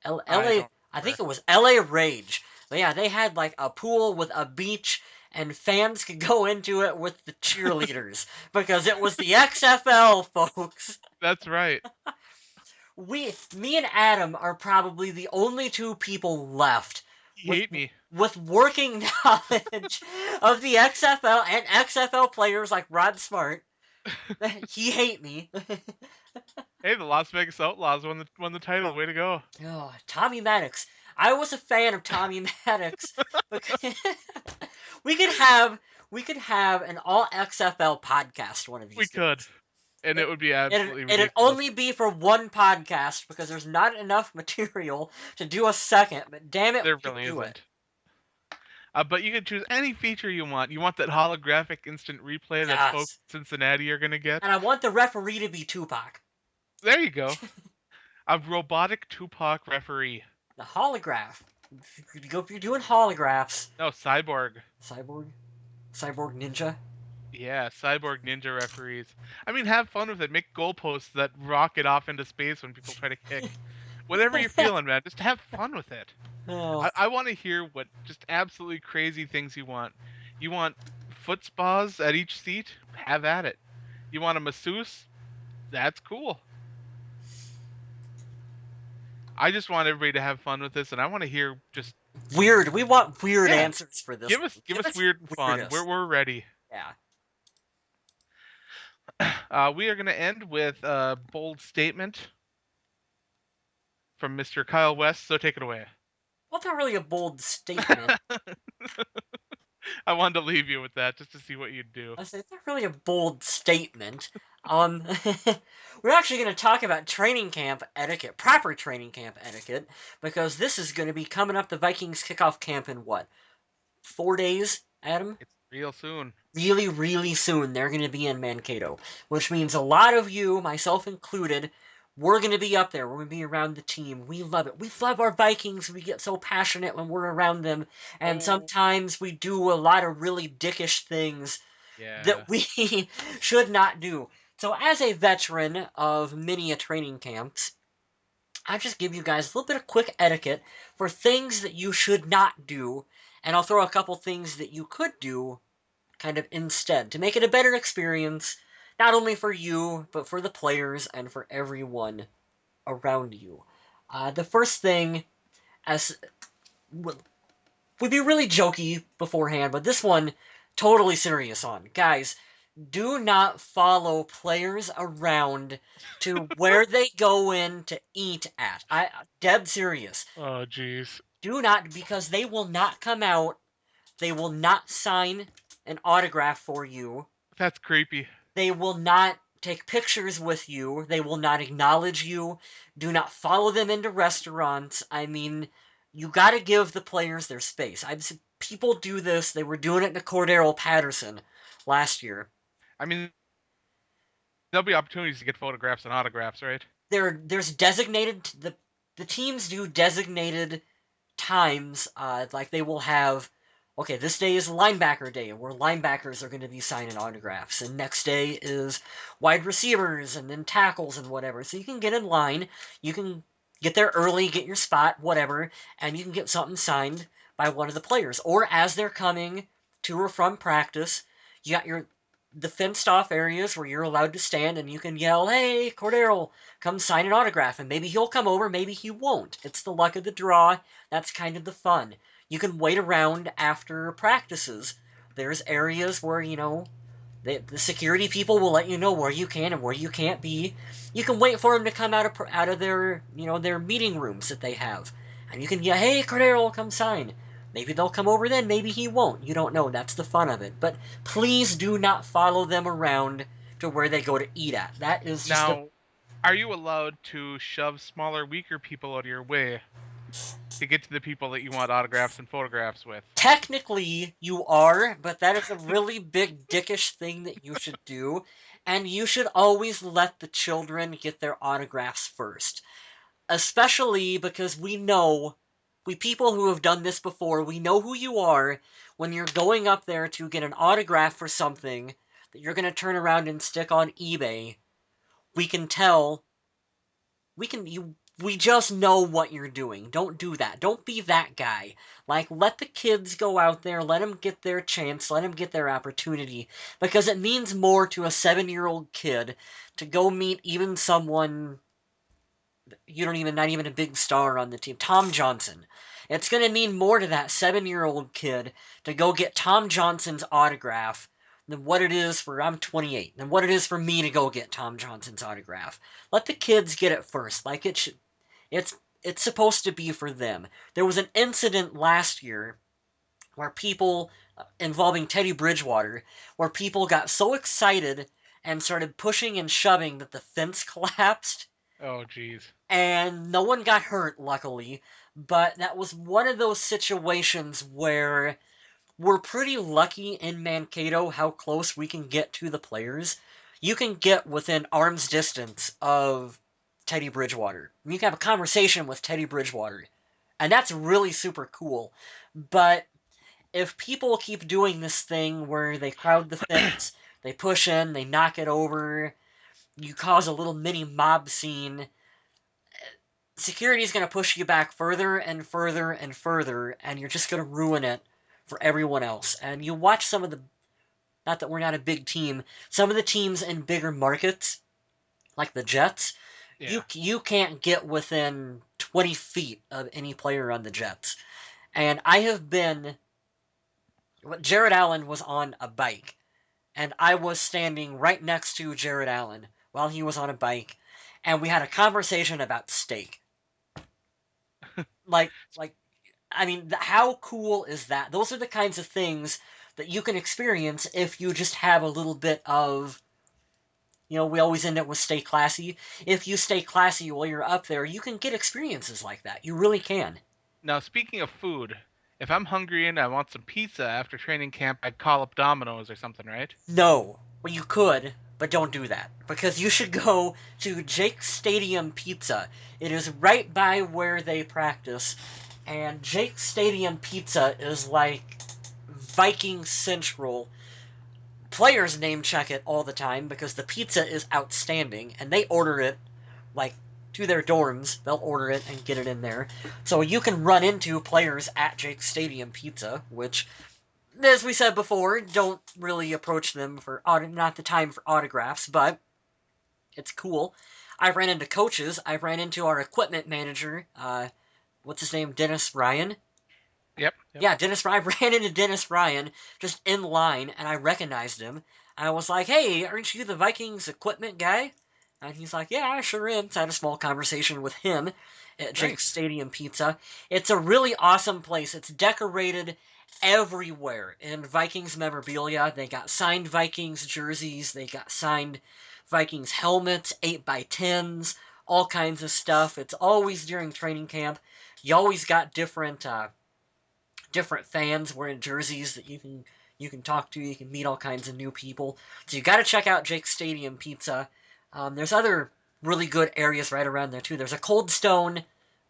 I LA, don't I think remember. it was LA Rage. But yeah, they had like a pool with a beach and fans could go into it with the cheerleaders because it was the XFL, folks. That's right. Me and Adam are probably the only two people left You with hate me. with working knowledge of the XFL and XFL players like Rod Smart. He hate me. Hey, the Las Vegas Outlaws won the title. Way to go. Oh, Tommy Maddox. I was a fan of Tommy Maddox. we could have an all XFL podcast one of these We days. could. And it would be absolutely ridiculous. It'd only be for one podcast because there's not enough material to do a second, but damn it, There we can really do isn't. it. But you can choose any feature you want. You want that holographic instant replay that folks in Cincinnati are going to get? And I want the referee to be Tupac. There you go. A robotic Tupac referee. The holograph. If you're doing holographs. No, Cyborg. Cyborg Ninja. Yeah, Cyborg Ninja referees. I mean, have fun with it. Make goalposts that rocket off into space when people try to kick. Whatever you're feeling, man, just have fun with it. Oh. I want to hear what just absolutely crazy things you want. You want foot spas at each seat? Have at it. You want a masseuse? That's cool. I just want everybody to have fun with this, and I want to hear just weird. We want weird answers for this. Give us weird and fun. We're ready. Yeah. We are going to end with a bold statement from Mr. Kyle West, so take it away. Well, not really a bold statement. I wanted to leave you with that just to see what you'd do. I said, it's not really a bold statement. We're actually going to talk about training camp etiquette, proper training camp etiquette, because this is going to be coming up. The Vikings kickoff camp in what? 4 days, Adam? It's real soon. Really, really soon. They're going to be in Mankato, which means a lot of you, myself included, we're going to be up there. We're going to be around the team. We love it. We love our Vikings. We get so passionate when we're around them. And sometimes we do a lot of really dickish things that we should not do. So as a veteran of many training camps, I'll just give you guys a little bit of quick etiquette for things that you should not do. And I'll throw a couple things that you could do kind of instead to make it a better experience. Not only for you, but for the players and for everyone around you. The first thing would be really jokey beforehand, but this one, totally serious on. Guys, do not follow players around to where they go in to eat at. Dead serious. Oh, jeez. Do not, because they will not come out. They will not sign an autograph for you. That's creepy. They will not take pictures with you. They will not acknowledge you. Do not follow them into restaurants. I mean, you got to give the players their space. I've seen people do this. They were doing it to Cordero Patterson last year. I mean, there'll be opportunities to get photographs and autographs, right? There's designated, the teams do designated times, like they will have, okay, this day is linebacker day, where linebackers are going to be signing autographs, and next day is wide receivers, and then tackles and whatever. So you can get in line, you can get there early, get your spot, whatever, and you can get something signed by one of the players. Or as they're coming to or from practice, you got the fenced off areas where you're allowed to stand and you can yell, hey, Cordero, come sign an autograph. And maybe he'll come over, maybe he won't. It's the luck of the draw. That's kind of the fun. You can wait around after practices. There's areas where, the security people will let you know where you can and where you can't be. You can wait for them to come out of their, their meeting rooms that they have. And you can yell, hey, Cordero, come sign. Maybe they'll come over then, maybe he won't. You don't know. That's the fun of it. But please do not follow them around to where they go to eat at. That is just Now, are you allowed to shove smaller, weaker people out of your way? to get to the people that you want autographs and photographs with. Technically, you are, but that is a really big dickish thing that you should do, and you should always let the children get their autographs first. Especially because we people who have done this before, we know who you are when you're going up there to get an autograph for something that you're going to turn around and stick on eBay. We can tell, we just know what you're doing. Don't do that. Don't be that guy. Like, let the kids go out there, let them get their chance, let them get their opportunity, because it means more to a 7-year-old kid to go meet even someone you don't even, not even a big star on the team, Tom Johnson. It's going to mean more to that 7-year-old kid to go get Tom Johnson's autograph than what it is for, I'm 28, than what it is for me to go get Tom Johnson's autograph. Let the kids get it first. Like it should, it's supposed to be for them. There was an incident last year where people involving Teddy Bridgewater, where people got so excited and started pushing and shoving that the fence collapsed Oh, jeez. and no one got hurt, luckily. But that was one of those situations where we're pretty lucky in Mankato how close we can get to the players. You can get within arm's distance of Teddy Bridgewater. You can have a conversation with Teddy Bridgewater. And that's really super cool. But if people keep doing this thing where they crowd the fence, they push in, they knock it over, you cause a little mini mob scene, security is going to push you back further and further and further, and you're just going to ruin it for everyone else. And you watch some of the, not that we're not a big team, some of the teams in bigger markets, like the Jets, Yeah. you can't get within 20 feet of any player on the Jets. And I have been, Jared Allen was on a bike, and I was standing right next to Jared Allen while he was on a bike, and we had a conversation about steak. like I mean, how cool is that? Those are the kinds of things that you can experience if you just have a little bit of, we always end it with stay classy. If you stay classy while you're up there, you can get experiences like that. You really can. Now, speaking of food, if I'm hungry and I want some pizza after training camp, I'd call up Domino's or something, right? No, well, you could, but don't do that. Because you should go to Jake's Stadium Pizza. It is right by where they practice. And Jake's Stadium Pizza is like Viking Central. Players name check it all the time because the pizza is outstanding, and they order it like to their dorms. They'll order it and get it in there. So you can run into players at Jake's Stadium Pizza, which, as we said before, don't really approach them for not the time for autographs, but it's cool. I've ran into coaches. I've ran into our equipment manager. What's his name? Dennis Ryan. Yep. Yeah, Dennis Ryan. I ran into Dennis Ryan just in line, and I recognized him. I was like, "Hey, aren't you the Vikings equipment guy?" And he's like, "Yeah, I sure am." So I had a small conversation with him at Jake's Nice. Stadium Pizza. It's a really awesome place. It's decorated everywhere in Vikings memorabilia. They got signed Vikings jerseys. They got signed Vikings helmets, 8x10s, all kinds of stuff. It's always during training camp. You always got different fans wearing jerseys that you can talk to. You can meet all kinds of new people. So you got to check out Jake's Stadium Pizza. There's other really good areas right around there too. There's a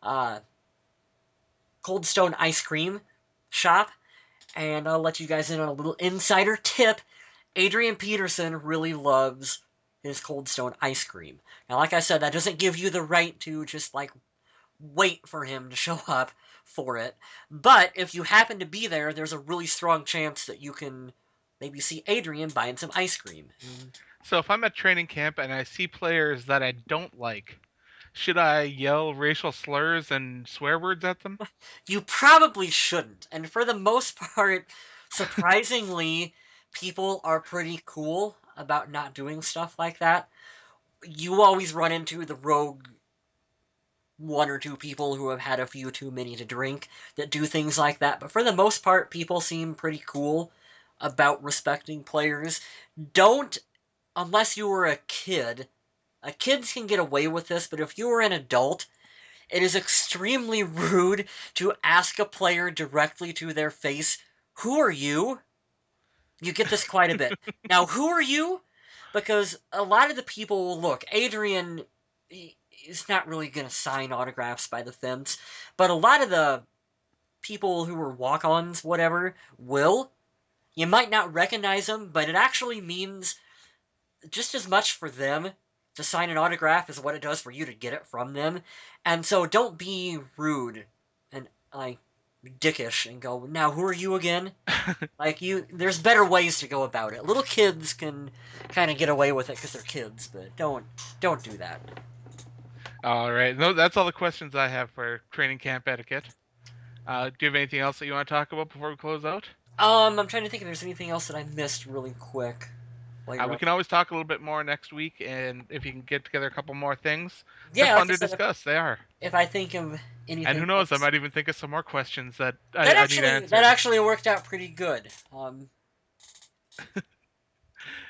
uh, Cold Stone ice cream shop, and I'll let you guys in on a little insider tip. Adrian Peterson really loves his Cold Stone ice cream. Now, like I said, that doesn't give you the right to just like wait for him to show up for it. But if you happen to be there, there's a really strong chance that you can maybe see Adrian buying some ice cream. So if I'm at training camp and I see players that I don't like, should I yell racial slurs and swear words at them? You probably shouldn't. And for the most part, surprisingly, people are pretty cool about not doing stuff like that. You always run into the rogue one or two people who have had a few too many to drink that do things like that. But for the most part, people seem pretty cool about respecting players. Don't, unless you were a kid. Kids can get away with this, but if you were an adult, It is extremely rude to ask a player directly to their face, "Who are you?" You get this quite a bit. Now, who are you? Because a lot of the people, look, Adrian is not really going to sign autographs by the fence, but a lot of the people who are walk-ons, whatever, will. You might not recognize them, but it actually means just as much for them to sign an autograph as what it does for you to get it from them. And so don't be rude and like dickish and go, "Now who are you again?" Like there's better ways to go about it. Little kids can kind of get away with it because they're kids, but don't do that. All right. No, that's all the questions I have for training camp etiquette. Do you have anything else that you want to talk about before we close out? I'm trying to think if there's anything else that I missed really quick. While you're We up. can always talk a little bit more next week, and if you can get together a couple more things, they're Yeah, fun like I to said, discuss. They are. if I think of And who anything knows? I else, might even think of some more questions that that I need actually that answered. actually worked out pretty good.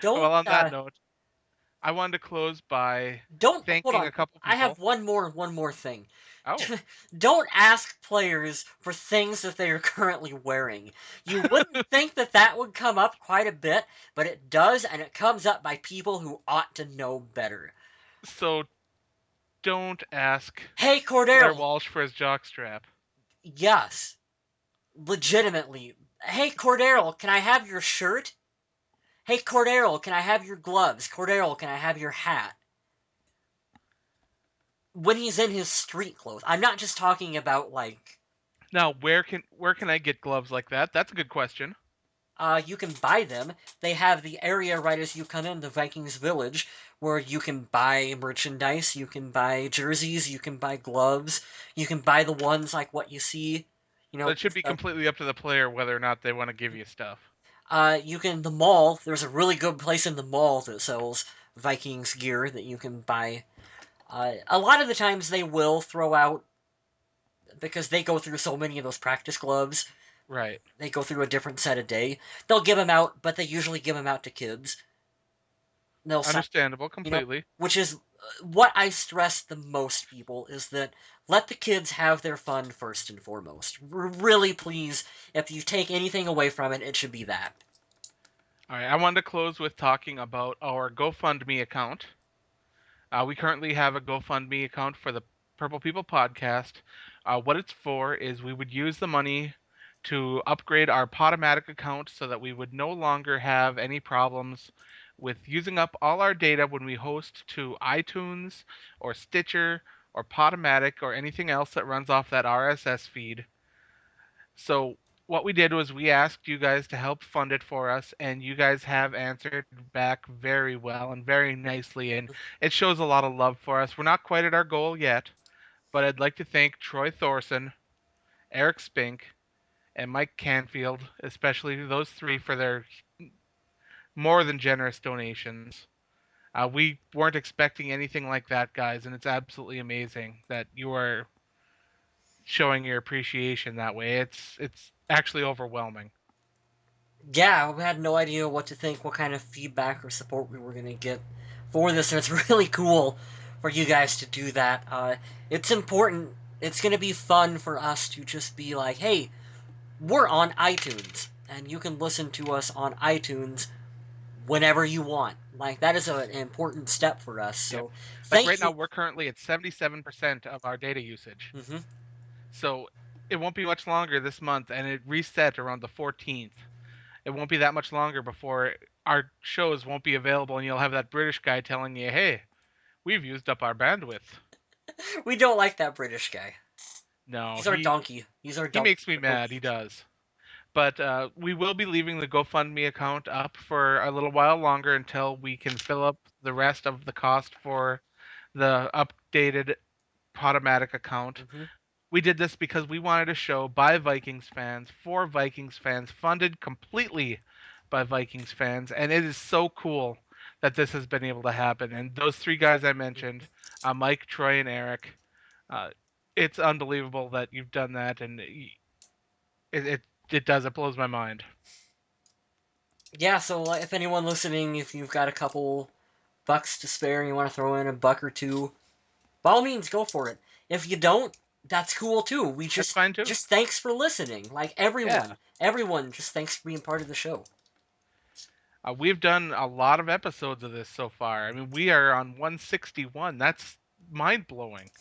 Don't Well, on that note, I wanted to close by don't hold thanking on. a couple I have people. one more thing. Oh, Don't ask players for things that they are currently wearing. You wouldn't think that that would come up quite a bit, but it does, and it comes up by people who ought to know better. so don't ask Hey, Blair Cordero. Walsh for his jockstrap. Yes, legitimately. Hey, Cordero, can I have your shirt? Hey, Cordero, can I have your gloves? Cordero, can I have your hat? When he's in his street clothes. I'm not just talking about, like, Now, where can I get gloves like that? That's a good question. you can buy them. They have the area right as you come in, the Vikings Village, where you can buy merchandise, you can buy jerseys, you can buy gloves, you can buy the ones like what you see, That should with be the, completely up to the player whether or not they want to give you stuff. the mall, there's a really good place in the mall that sells Vikings gear that you can buy. A lot of the times they will throw out, because they go through so many of those practice gloves, Right. they go through a different set a day. They'll give them out, but they usually give them out to kids. They'll sign, Understandable you know, completely. which is what I stress the most, people, is that let the kids have their fun first and foremost. Really, please, if you take anything away from it, it should be that. All right. I wanted to close with talking about our GoFundMe account. We currently have a GoFundMe account for the Purple People podcast. What it's for is we would use the money to upgrade our Podomatic account so that we would no longer have any problems with using up all our data when we host to iTunes or Stitcher or Podomatic or anything else that runs off that RSS feed. So what we did was we asked you guys to help fund it for us, and you guys have answered back very well and very nicely, and it shows a lot of love for us. We're not quite at our goal yet, but I'd like to thank Troy Thorson, Eric Spink, and Mike Canfield, especially those three, for their more than generous donations. We weren't expecting anything like that, guys, and it's absolutely amazing that you are showing your appreciation that way. It's actually overwhelming. Yeah, we had no idea what to think, what kind of feedback or support we were going to get for this, and it's really cool for you guys to do that. It's important. It's going to be fun for us to just be like, hey, we're on iTunes, and you can listen to us on iTunes whenever you want. Like, that is an important step for us, Yep. so Like right thank now, you. we're currently at 77% of our data usage. Hmm. So it won't be much longer this month, and it reset around the 14th. It won't be that much longer before our shows won't be available, and you'll have that British guy telling you, "Hey, we've used up our bandwidth." We don't like that British guy. No, He's our he donkey. He's our he donkey makes me for mad. He hosting. does. But we will be leaving the GoFundMe account up for a little while longer until we can fill up the rest of the cost for the updated Podomatic account. Hmm. We did this because we wanted to show by Vikings fans, for Vikings fans, funded completely by Vikings fans, and it is so cool that this has been able to happen. And those three guys I mentioned, Mike, Troy, and Eric, uh, it's unbelievable that you've done that, and it does, it blows my mind. Yeah, so if anyone listening, if you've got a couple bucks to spare and you want to throw in a buck or two, by all means, go for it. If you don't, that's cool too. We That's fine too. just thanks for listening. Like Yeah. everyone, just thanks for being part of the show. We've done a lot of episodes of this so far. I mean, we are on 161. That's mind blowing.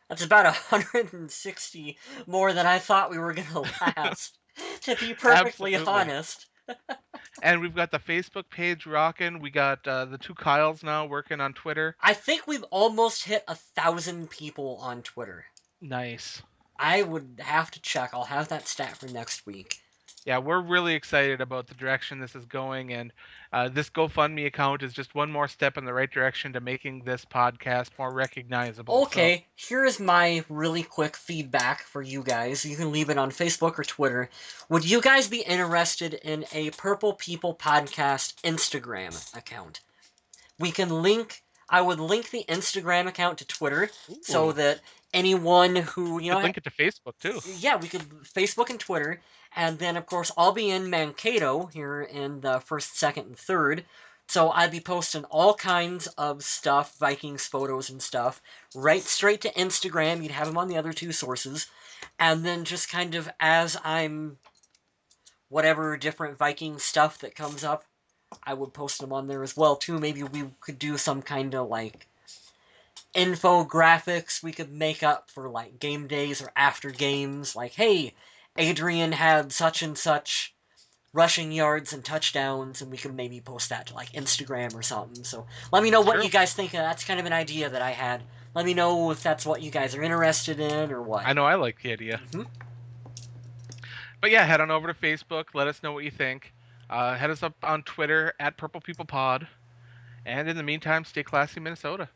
That's about 160 more than I thought we were gonna last. To be perfectly Absolutely. honest. And we've got the Facebook page rocking. We got the two Kyles now working on Twitter. I think we've almost hit 1,000 people on Twitter. Nice. I would have to check. I'll have that stat for next week. Yeah, we're really excited about the direction this is going, and this GoFundMe account is just one more step in the right direction to making this podcast more recognizable. Okay, here is my really quick feedback for you guys. You can leave it on Facebook or Twitter. Would you guys be interested in a Purple People Podcast Instagram account? I would link the Instagram account to Twitter so that anyone who, you could link it to Facebook too. Yeah, we could Facebook and Twitter, and then of course I'll be in Mankato here in the 1st, 2nd, and 3rd. So I'd be posting all kinds of stuff, Vikings photos and stuff, right straight to Instagram. You'd have them on the other two sources, and then just kind of as I'm whatever different Viking stuff that comes up, I would post them on there as well too. Maybe we could do some kind of like infographics we could make up for like game days or after games. Like, hey, Adrian had such and such rushing yards and touchdowns, and we could maybe post that to like Instagram or something. So let me know what you guys think. That's kind of an idea that I had. Let me know if that's what you guys are interested in or what. I know I like the idea. Mm-hmm. But yeah, head on over to Facebook. Let us know what you think. Head us up on Twitter at Purple People Pod. And in the meantime, stay classy, Minnesota.